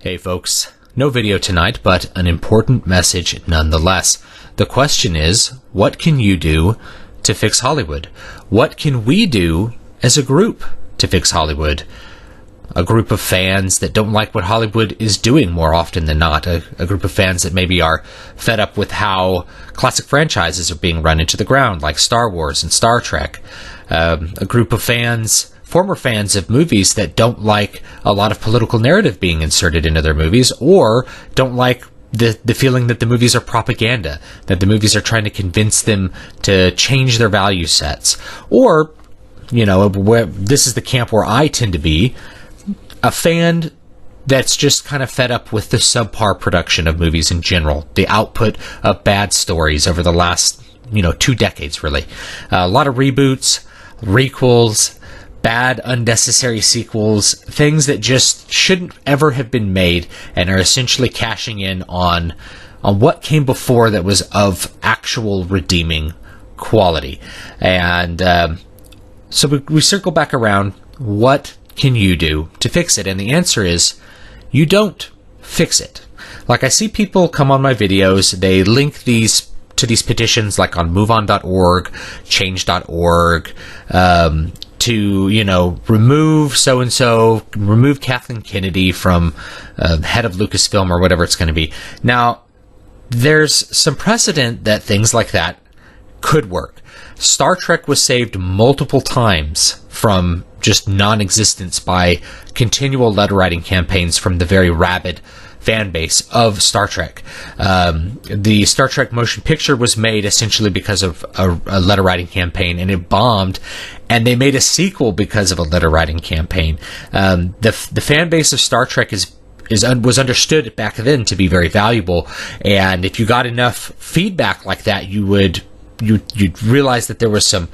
Hey folks, no video tonight, but an important message nonetheless. The question is, what can you do to fix Hollywood? What can we do as a group to fix Hollywood? A group of fans that don't like what Hollywood is doing more often than not. A group of fans that maybe are fed up with how classic franchises are being run into the ground, like Star Wars and Star Trek. A group of fans, former fans of movies that don't like a lot of political narrative being inserted into their movies, or don't like the feeling that the movies are propaganda, that the movies are trying to convince them to change their value sets. Or, this is the camp where I tend to be, a fan that's just kind of fed up with the subpar production of movies in general, the output of bad stories over the last, 2 decades, really. A lot of reboots, requels, bad, unnecessary sequels, things that just shouldn't ever have been made and are essentially cashing in on what came before that was of actual redeeming quality. And so we circle back around, what can you do to fix it? And the answer is, you don't fix it. Like, I see people come on my videos, they link these to these petitions like on moveon.org, change.org, to, remove so-and-so, remove Kathleen Kennedy from head of Lucasfilm or whatever it's going to be. Now, there's some precedent that things like that could work. Star Trek was saved multiple times from just non-existence by continual letter-writing campaigns from the very rabid fan base of Star Trek. The Star Trek motion picture was made essentially because of a letter-writing campaign, and it bombed, and they made a sequel because of a letter-writing campaign. The fan base of Star Trek was understood back then to be very valuable, and if you got enough feedback like that, you'd realize that there was some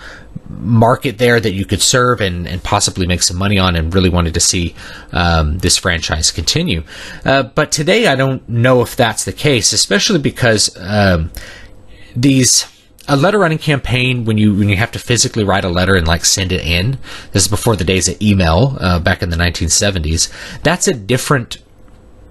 market there that you could serve and possibly make some money on, and really wanted to see this franchise continue. But today, I don't know if that's the case, especially because a letter writing campaign, when you have to physically write a letter and send it in, this is before the days of email, back in the 1970s, that's a different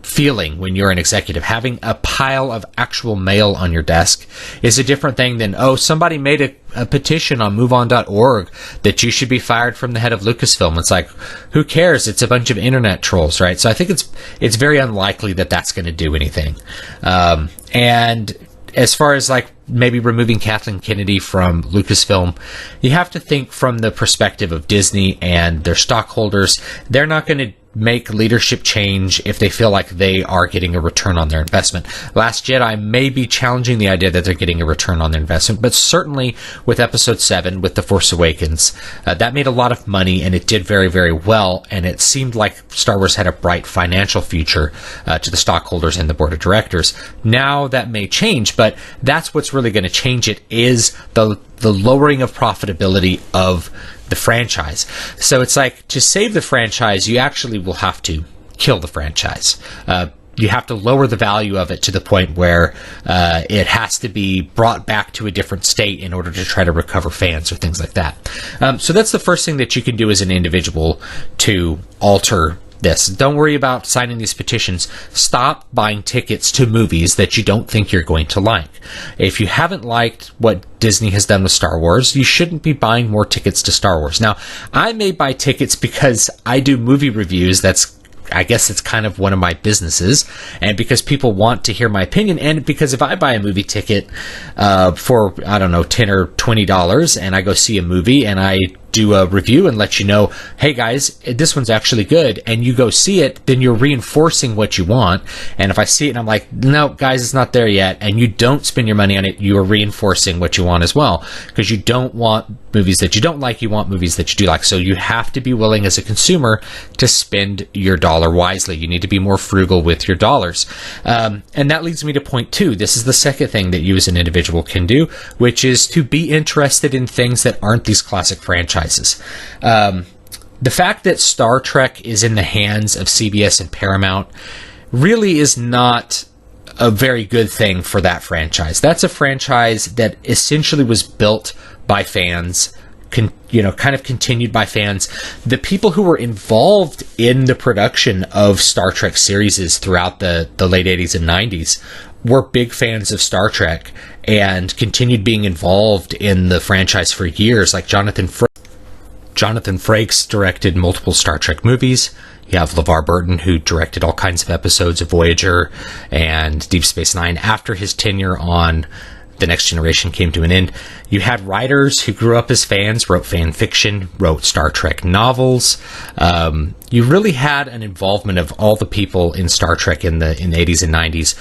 feeling when you're an executive. Having a pile of actual mail on your desk is a different thing than, somebody made a petition on moveon.org that you should be fired from the head of Lucasfilm. It's like, who cares? It's a bunch of internet trolls, right? So I think it's very unlikely that that's going to do anything. And as far as maybe removing Kathleen Kennedy from Lucasfilm, you have to think from the perspective of Disney and their stockholders. They're not going to make leadership change if they feel like they are getting a return on their investment. Last Jedi may be challenging the idea that they're getting a return on their investment, but certainly with Episode 7, with The Force Awakens, that made a lot of money, and it did very, very well, and it seemed like Star Wars had a bright financial future to the stockholders and the board of directors. Now that may change, but that's what's really going to change it, is the lowering of profitability of the franchise. So it's like, to save the franchise, you actually will have to kill the franchise. You have to lower the value of it to the point where it has to be brought back to a different state in order to try to recover fans or things like that. So that's the first thing that you can do as an individual to alter this. Don't worry about signing these petitions. Stop buying tickets to movies that you don't think you're going to like. If you haven't liked what Disney has done with Star Wars, you shouldn't be buying more tickets to Star Wars. Now, I may buy tickets because I do movie reviews. I guess it's kind of one of my businesses, and because people want to hear my opinion, and because if I buy a movie ticket for, $10 or $20, and I go see a movie and I do a review and let you know, hey guys, this one's actually good, and you go see it, then you're reinforcing what you want. And if I see it and I'm like, no guys, it's not there yet, and you don't spend your money on it, you are reinforcing what you want as well, because you don't want movies that you don't like, you want movies that you do like. So you have to be willing as a consumer to spend your dollar wisely. You need to be more frugal with your dollars. And that leads me to point 2. This is the second thing that you as an individual can do, which is to be interested in things that aren't these classic franchises. The fact that Star Trek is in the hands of CBS and Paramount really is not a very good thing for that franchise. That's a franchise that essentially was built by fans kind of continued by fans. The people who were involved in the production of Star Trek series throughout the late 80s and 90s were big fans of Star Trek and continued being involved in the franchise for years, like Jonathan Frakes directed multiple Star Trek movies. You have LeVar Burton, who directed all kinds of episodes of Voyager and Deep Space Nine after his tenure on The Next Generation came to an end. You had writers who grew up as fans, wrote fan fiction, wrote Star Trek novels. You really had an involvement of all the people in Star Trek in the 80s and 90s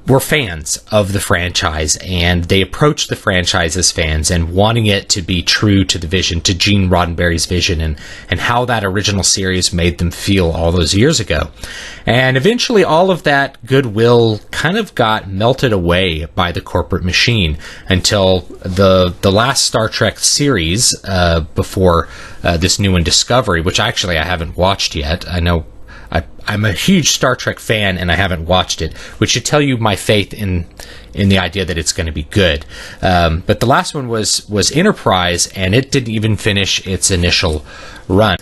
were fans of the franchise, and they approached the franchise as fans and wanting it to be true to the vision, to Gene Roddenberry's vision, and how that original series made them feel all those years ago. And eventually all of that goodwill kind of got melted away by the corporate machine until the last Star Trek series before this new one, Discovery, which actually I haven't watched yet. I know I'm a huge Star Trek fan, and I haven't watched it, which should tell you my faith in the idea that it's going to be good. But the last one was Enterprise, and it didn't even finish its initial run.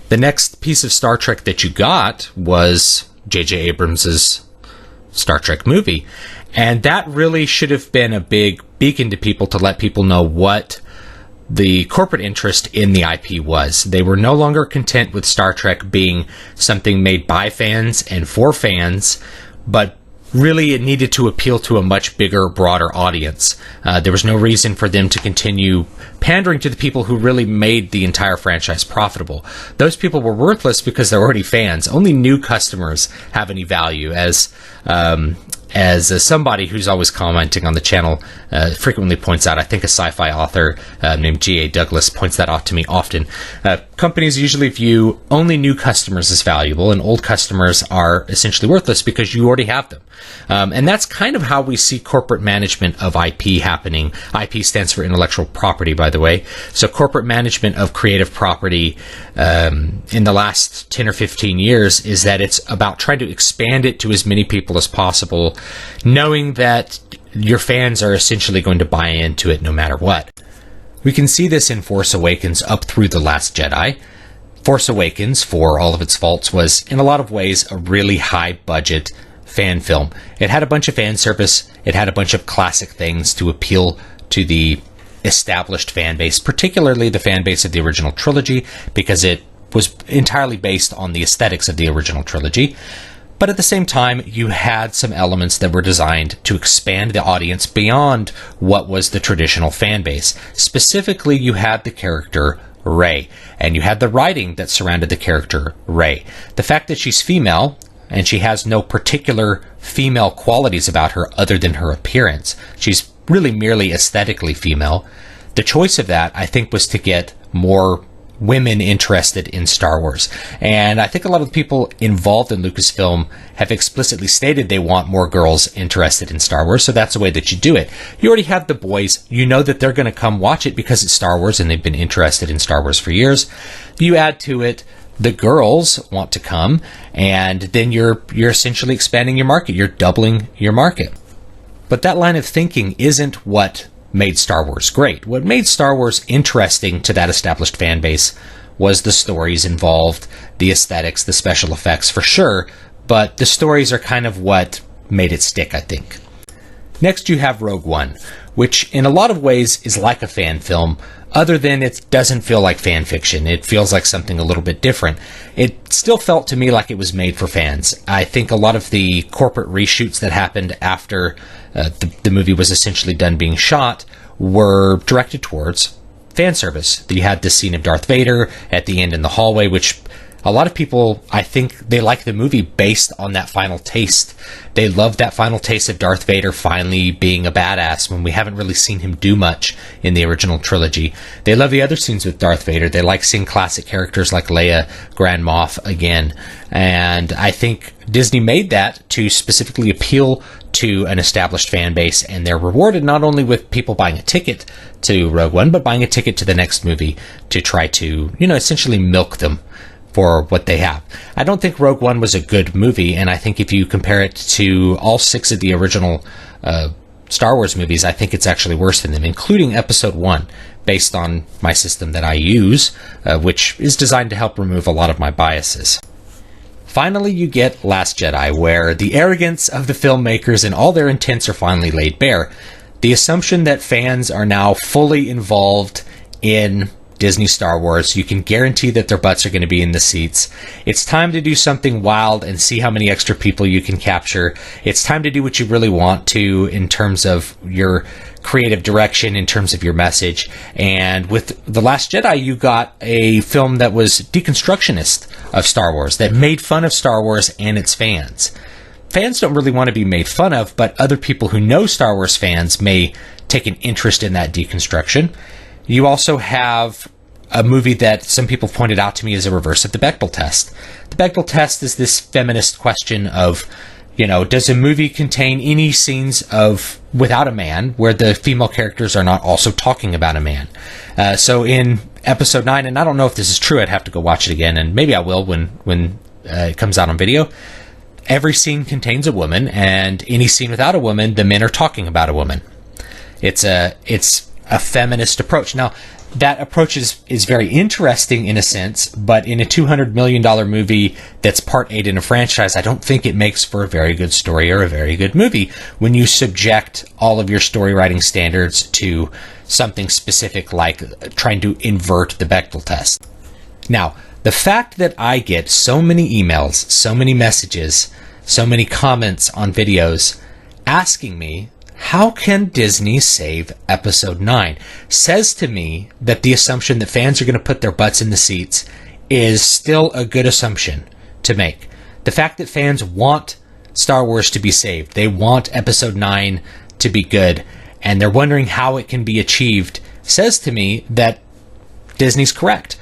The next piece of Star Trek that you got was J.J. Abrams' Star Trek movie, and that really should have been a big beacon to people to let people know what the corporate interest in the IP was. They were no longer content with Star Trek being something made by fans and for fans, but really it needed to appeal to a much bigger, broader audience. There was no reason for them to continue pandering to the people who really made the entire franchise profitable. Those people were worthless because they're already fans. Only new customers have any value, as somebody who's always commenting on the channel frequently points out. I think a sci-fi author named G.A. Douglas points that out to me often. Companies usually view only new customers as valuable, and old customers are essentially worthless because you already have them. And that's kind of how we see corporate management of IP happening. IP stands for intellectual property, by the way. So corporate management of creative property in the last 10 or 15 years is that it's about trying to expand it to as many people as possible, knowing that your fans are essentially going to buy into it no matter what. We can see this in Force Awakens up through The Last Jedi. Force Awakens, for all of its faults, was in a lot of ways a really high-budget fan film. It had a bunch of fan service. It had a bunch of classic things to appeal to the established fan base, particularly the fan base of the original trilogy, because it was entirely based on the aesthetics of the original trilogy. But at the same time, you had some elements that were designed to expand the audience beyond what was the traditional fan base. Specifically, you had the character Rey, and you had the writing that surrounded the character Rey. The fact that she's female, and she has no particular female qualities about her other than her appearance. She's really merely aesthetically female. The choice of that, I think, was to get more women interested in Star Wars. And I think a lot of the people involved in Lucasfilm have explicitly stated they want more girls interested in Star Wars, so that's the way that you do it. You already have the boys. You know that they're going to come watch it because it's Star Wars and they've been interested in Star Wars for years. You add to it the girls want to come, and then you're essentially expanding your market. You're doubling your market. But that line of thinking isn't what made Star Wars great. What made Star Wars interesting to that established fan base was the stories involved, the aesthetics, the special effects, for sure, but the stories are kind of what made it stick, I think. Next, you have Rogue One, which in a lot of ways is like a fan film, other than it doesn't feel like fan fiction. It feels like something a little bit different. It still felt to me like it was made for fans. I think a lot of the corporate reshoots that happened after the movie was essentially done being shot were directed towards fan service. You had this scene of Darth Vader at the end in the hallway, which a lot of people, I think, they like the movie based on that final taste. They love that final taste of Darth Vader finally being a badass when we haven't really seen him do much in the original trilogy. They love the other scenes with Darth Vader. They like seeing classic characters like Leia, Grand Moff again. And I think Disney made that to specifically appeal to an established fan base, and they're rewarded not only with people buying a ticket to Rogue One, but buying a ticket to the next movie to try to, essentially milk them for what they have. I don't think Rogue One was a good movie, and I think if you compare it to all 6 of the original Star Wars movies, I think it's actually worse than them, including Episode 1. based on my system that I use, which is designed to help remove a lot of my biases. Finally, you get Last Jedi, where the arrogance of the filmmakers and all their intents are finally laid bare. The assumption that fans are now fully involved in Disney Star Wars, you can guarantee that their butts are going to be in the seats. It's time to do something wild and see how many extra people you can capture. It's time to do what you really want to in terms of your creative direction, in terms of your message. And with The Last Jedi, you got a film that was deconstructionist of Star Wars, that made fun of Star Wars and its fans. Fans don't really want to be made fun of, but other people who know Star Wars fans may take an interest in that deconstruction. You also have a movie that some people pointed out to me as a reverse of the Bechdel test. The Bechdel test is this feminist question of, does a movie contain any scenes of without a man where the female characters are not also talking about a man? So in episode 9, and I don't know if this is true, I'd have to go watch it again, and maybe I will when it comes out on video. Every scene contains a woman, and any scene without a woman, the men are talking about a woman. It's a feminist approach. Now, that approach is very interesting in a sense, but in a $200 million movie that's part 8 in a franchise, I don't think it makes for a very good story or a very good movie when you subject all of your story writing standards to something specific like trying to invert the Bechdel test. Now, the fact that I get so many emails, so many messages, so many comments on videos asking me, how can Disney save Episode 9? Says to me that the assumption that fans are going to put their butts in the seats is still a good assumption to make. The fact that fans want Star Wars to be saved, they want Episode 9 to be good, and they're wondering how it can be achieved, says to me that Disney's correct.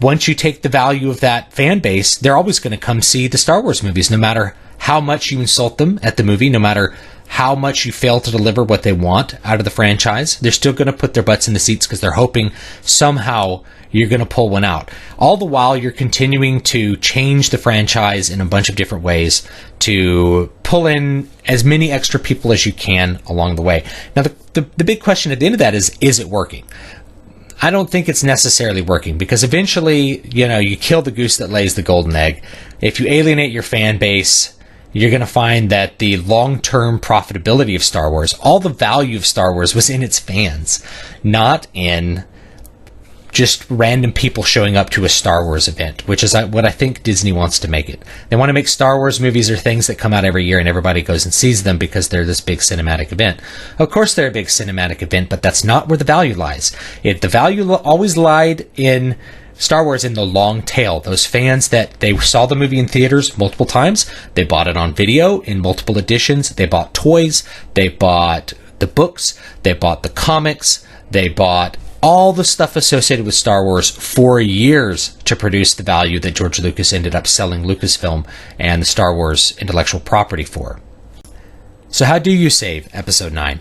Once you take the value of that fan base, they're always going to come see the Star Wars movies, no matter how much you insult them at the movie, no matter how much you fail to deliver what they want out of the franchise. They're still going to put their butts in the seats because they're hoping somehow you're going to pull one out. All the while, you're continuing to change the franchise in a bunch of different ways to pull in as many extra people as you can along the way. Now, the big question at the end of that is it working? I don't think it's necessarily working because eventually, you kill the goose that lays the golden egg. If you alienate your fan base, you're going to find that the long-term profitability of Star Wars, all the value of Star Wars was in its fans, not in just random people showing up to a Star Wars event, which is what I think Disney wants to make it. They want to make Star Wars movies or things that come out every year and everybody goes and sees them because they're this big cinematic event. Of course they're a big cinematic event, but that's not where the value lies. The value always lied in Star Wars in the long tail. Those fans that they saw the movie in theaters multiple times, they bought it on video in multiple editions, they bought toys, they bought the books, they bought the comics, they bought all the stuff associated with Star Wars for years to produce the value that George Lucas ended up selling Lucasfilm and the Star Wars intellectual property for. So how do you save Episode 9?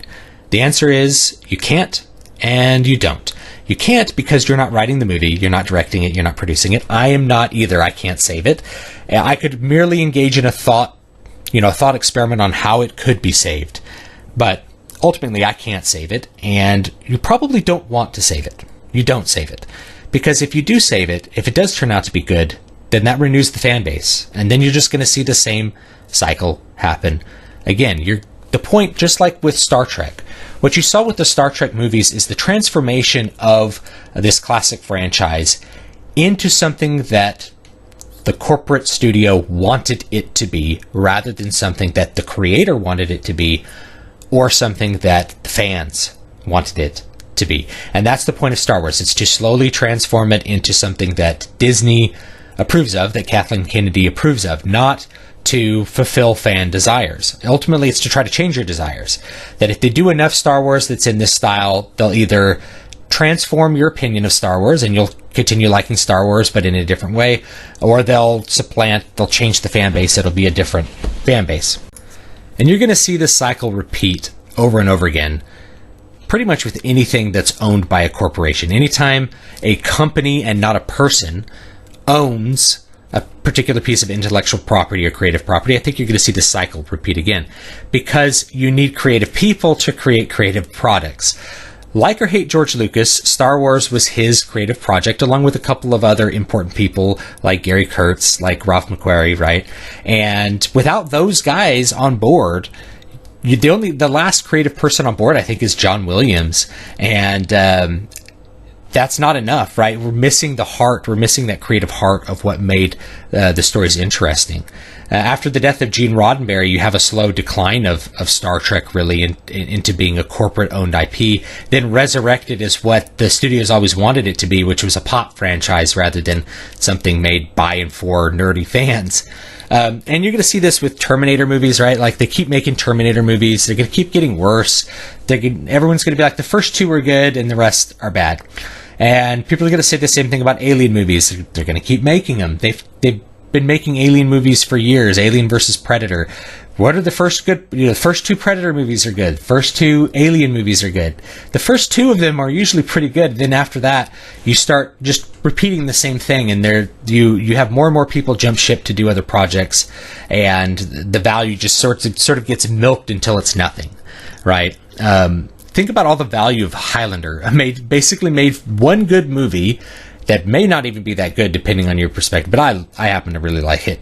The answer is you can't and you don't. You can't because you're not writing the movie, you're not directing it, you're not producing it. I am not either. I can't save it. I could merely engage in a thought experiment on how it could be saved. But ultimately, I can't save it, and you probably don't want to save it. You don't save it. Because if you do save it, if it does turn out to be good, then that renews the fan base. And then you're just going to see the same cycle happen again. The point, just like with Star Trek, what you saw with the Star Trek movies is the transformation of this classic franchise into something that the corporate studio wanted it to be, rather than something that the creator wanted it to be, or something that the fans wanted it to be. And that's the point of Star Wars. It's to slowly transform it into something that Disney approves of, that Kathleen Kennedy approves of, not to fulfill fan desires. Ultimately, it's to try to change your desires. That if they do enough Star Wars that's in this style, they'll either transform your opinion of Star Wars and you'll continue liking Star Wars but in a different way, or they'll change the fan base. It'll be a different fan base. And you're going to see this cycle repeat over and over again, pretty much with anything that's owned by a corporation. Anytime a company and not a person owns a particular piece of intellectual property or creative property, I think you're going to see this cycle repeat again. Because you need creative people to create creative products. Like or hate George Lucas, Star Wars was his creative project, along with a couple of other important people like Gary Kurtz, like Ralph McQuarrie, right? And without those guys on board, the last creative person on board, I think, is John Williams. And that's not enough, right? We're missing the heart. We're missing that creative heart of what made the stories interesting. After the death of Gene Roddenberry, you have a slow decline of Star Trek really into being a corporate-owned IP, then resurrected as what the studios always wanted it to be, which was a pop franchise rather than something made by and for nerdy fans. And you're going to see this with Terminator movies, right? Like, they keep making Terminator movies. They're going to keep getting worse. Everyone's going to be like, the first two were good and the rest are bad. And people are going to say the same thing about Alien movies. They're going to keep making them. They've been making Alien movies for years. Alien versus Predator. What are the first good? The first two Predator movies are good. First two Alien movies are good. The first two of them are usually pretty good. Then after that, you start just repeating the same thing, and you have more and more people jump ship to do other projects, and the value just sort of gets milked until it's nothing, right? Think about all the value of Highlander. Basically made one good movie that may not even be that good depending on your perspective, but I happen to really like it,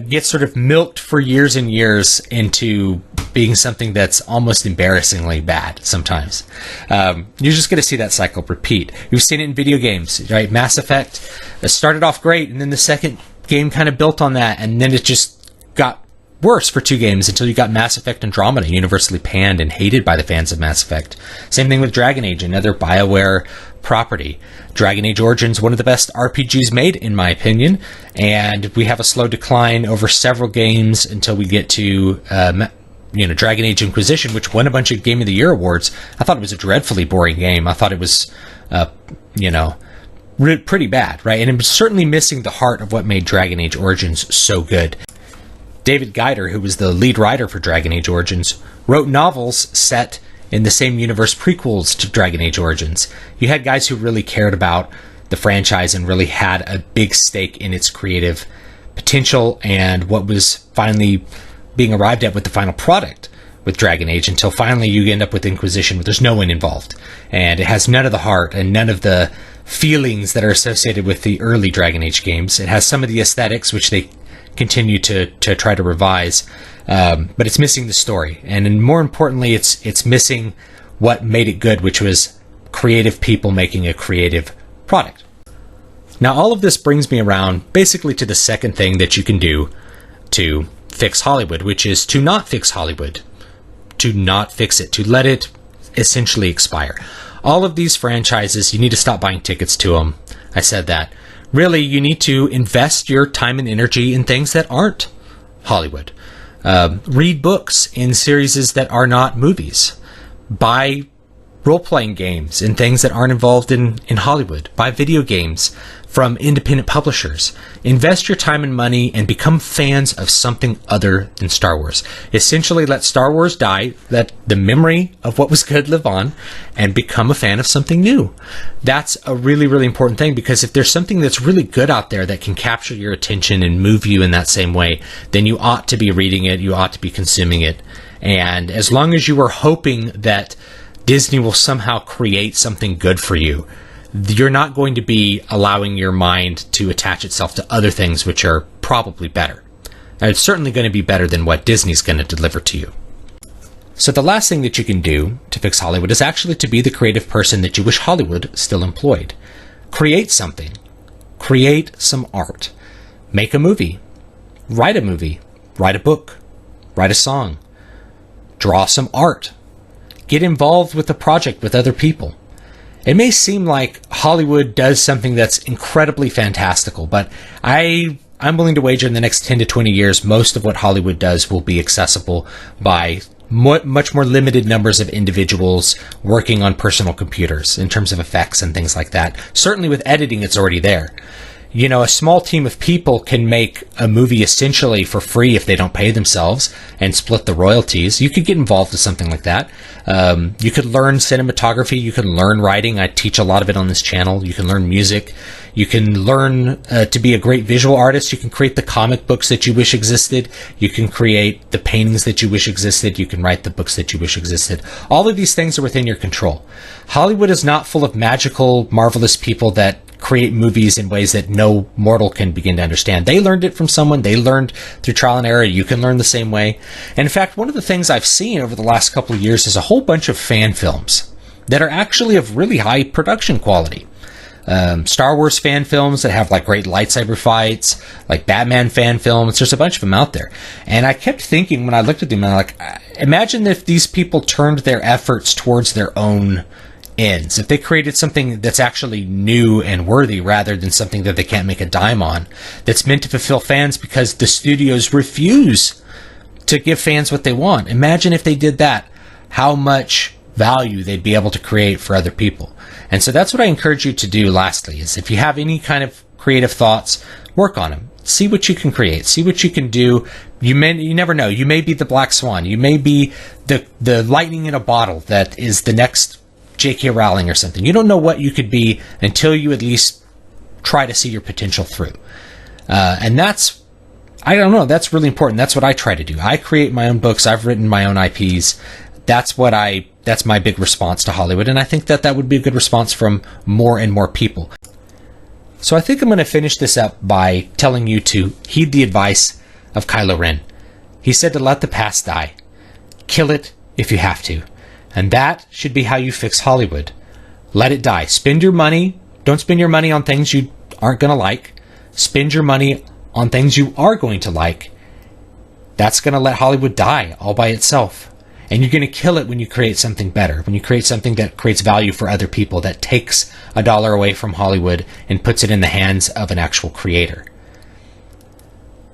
gets sort of milked for years and years into being something that's almost embarrassingly bad sometimes. You're just going to see that cycle repeat. You've seen it in video games, right? Mass Effect started off great, and then the second game kind of built on that, and then it just got worse for 2 games until you got Mass Effect Andromeda, universally panned and hated by the fans of Mass Effect. Same thing with Dragon Age, another BioWare property. Dragon Age Origins, one of the best RPGs made, in my opinion, and we have a slow decline over several games until we get to Dragon Age Inquisition, which won a bunch of Game of the Year awards. I thought it was a dreadfully boring game. I thought it was, pretty bad, right? And it was certainly missing the heart of what made Dragon Age Origins so good. David Geider, who was the lead writer for Dragon Age Origins, wrote novels set in the same universe prequels to Dragon Age Origins. You had guys who really cared about the franchise and really had a big stake in its creative potential and what was finally being arrived at with the final product with Dragon Age, until finally you end up with Inquisition where there's no one involved. And it has none of the heart and none of the feelings that are associated with the early Dragon Age games. It has some of the aesthetics, which they continue to try to revise, but it's missing the story, and more importantly, it's missing what made it good, which was creative people making a creative product. Now, all of this brings me around basically to the second thing that you can do to fix Hollywood, which is to not fix Hollywood, to not fix it, to let it essentially expire. All of these franchises, you need to stop buying tickets to them. I said that. Really, you need to invest your time and energy in things that aren't Hollywood. Read books in series that are not movies. Buy role-playing games and things that aren't involved in Hollywood. Buy video games from independent publishers. Invest your time and money and become fans of something other than Star Wars. Essentially, let Star Wars die, let the memory of what was good live on, and become a fan of something new. That's a really, really important thing, because if there's something that's really good out there that can capture your attention and move you in that same way, then you ought to be reading it, you ought to be consuming it. And as long as you are hoping that Disney will somehow create something good for you, you're not going to be allowing your mind to attach itself to other things which are probably better. And it's certainly going to be better than what Disney's going to deliver to you. So the last thing that you can do to fix Hollywood is actually to be the creative person that you wish Hollywood still employed. Create something. Create some art. Make a movie. Write a movie. Write a book. Write a song. Draw some art. Get involved with the project with other people. It may seem like Hollywood does something that's incredibly fantastical, but I'm willing to wager in the next 10 to 20 years, most of what Hollywood does will be accessible by much more limited numbers of individuals working on personal computers in terms of effects and things like that. Certainly with editing, it's already there. a small team of people can make a movie essentially for free if they don't pay themselves and split the royalties. You could get involved with something like that. You could learn cinematography. You can learn writing. I teach a lot of it on this channel. You can learn music. You can learn to be a great visual artist. You can create the comic books that you wish existed. You can create the paintings that you wish existed. You can write the books that you wish existed. All of these things are within your control. Hollywood is not full of magical, marvelous people that create movies in ways that no mortal can begin to understand. They learned it from someone. They learned through trial and error. You can learn the same way. And in fact, one of the things I've seen over the last couple of years is a whole bunch of fan films that are actually of really high production quality. Star Wars fan films that have like great lightsaber fights, like Batman fan films. There's a bunch of them out there. And I kept thinking when I looked at them, I'm like, imagine if these people turned their efforts towards their own ends. If they created something that's actually new and worthy rather than something that they can't make a dime on, that's meant to fulfill fans because the studios refuse to give fans what they want. Imagine if they did that, how much value they'd be able to create for other people. And so that's what I encourage you to do lastly, is if you have any kind of creative thoughts, work on them. See what you can create. See what you can do. You never know. You may be the black swan. You may be the lightning in a bottle that is the next J.K. Rowling or something. You don't know what you could be until you at least try to see your potential through. And that's really important. That's what I try to do. I create my own books. I've written my own IPs. That's my big response to Hollywood. And I think that would be a good response from more and more people. So I think I'm going to finish this up by telling you to heed the advice of Kylo Ren. He said to let the past die. Kill it if you have to. And that should be how you fix Hollywood. Let it die. Spend your money. Don't spend your money on things you aren't going to like. Spend your money on things you are going to like. That's going to let Hollywood die all by itself. And you're going to kill it when you create something better, when you create something that creates value for other people, that takes $1 away from Hollywood and puts it in the hands of an actual creator.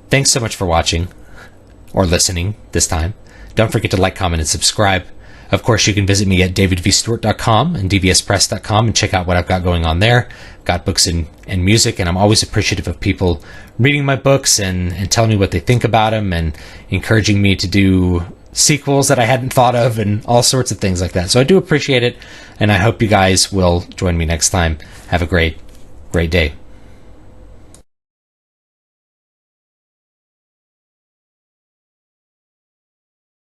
Thanks so much for watching, or listening this time. Don't forget to like, comment, and subscribe. Of course, you can visit me at davidvstewart.com and dvspress.com and check out what I've got going on there. Got books and music, and I'm always appreciative of people reading my books and telling me what they think about them and encouraging me to do sequels that I hadn't thought of and all sorts of things like that. So I do appreciate it, and I hope you guys will join me next time. Have a great day.